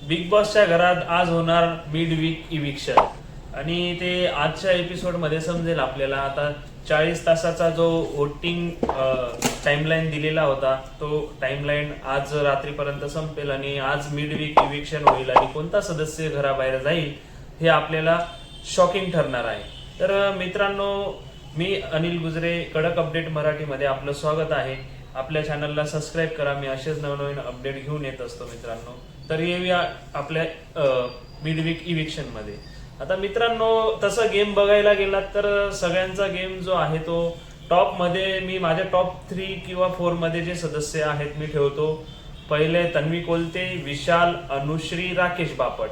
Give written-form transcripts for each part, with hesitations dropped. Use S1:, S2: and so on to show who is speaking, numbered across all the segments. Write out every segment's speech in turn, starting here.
S1: Big बॉसच्या घरात आज होणार मिड वीक इविक्शन आणि ते आजच्या एपिसोडमध्ये समजेल आपल्याला. आता 40 तासाचा जो वोटिंग टाइमलाईन दिलेला होता तो टाइमलाईन आज रात्रीपर्यंत संपेल आणि आज मिड वीक इविक्शन होईल आणि कोणता सदस्य घराबाहेर जाईल हे आपल्याला शॉकिंग ठरणार आहे. तर मित्रांनो, मी अनिल गुजरे, कडक अपडेट मराठीमध्ये आपलं स्वागत आहे. आपल्या चॅनलला सबस्क्राईब करा, मी असेच नवनवीन अपडेट घेऊन येत असतो मित्रांनो. तर येऊया आपल्या मिड वीक इविक्शन मध्ये. आता मित्रांनो, तसं गेम बघायला गेलात तर सगळ्यांचा गेम जो आहे तो टॉप मध्ये, मी माझ्या टॉप 3 किंवा 4 मध्ये जे सदस्य आहेत मी ठेवतो. पहिले तन्वी कोलते, विशाल, अनुश्री, राकेश बापट,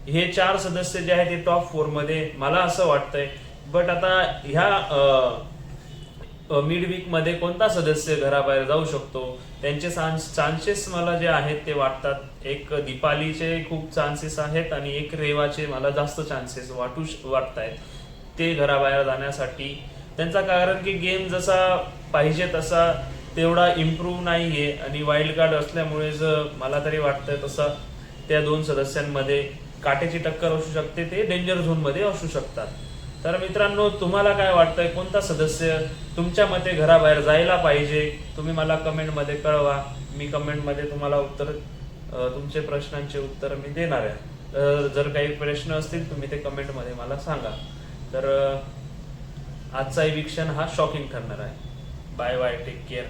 S1: हे 4 सदस्य जे आहेत ते टॉप 4 मध्ये मला असं वाटतंय. बट आता ह्या मिड वीक मध्ये कोणता सदस्य घराबाहेर जाऊ शकतो, त्यांचे चान्सेस मला जे आहेत ते वाटतात. एक दीपालीचे खूप चान्सेस आहेत आणि एक रेवाचे मला जास्त चान्सेस वाटतायत ते घराबाहेर जाण्यासाठी. त्यांचा कारण की गेम जसा पाहिजे तसा तेवढा इम्प्रूव्ह नाहीये आणि वाईल्ड कार्ड असल्यामुळे मला तरी वाटतंय तसं त्या 2 सदस्यांमध्ये काटेची टक्कर असू शकते, ते डेंजर झोन मध्ये असू शकतात. तर मित्रांनो, तुम्हाला काय वाटतंय, कोणता सदस्य तुमच्या मते घराबाहेर जायला पाहिजे? तुम्ही मला कमेंट मध्ये कळवा. मी कमेंट मध्ये तुम्हाला तुमचे प्रश्नांचे उत्तर मी देणार आहे. जर काही प्रश्न असतील तुम्ही ते कमेंट मध्ये मला सांगा. तर आजचा इविक्शन हा शॉकिंग ठरणार आहे. Bye bye, take care.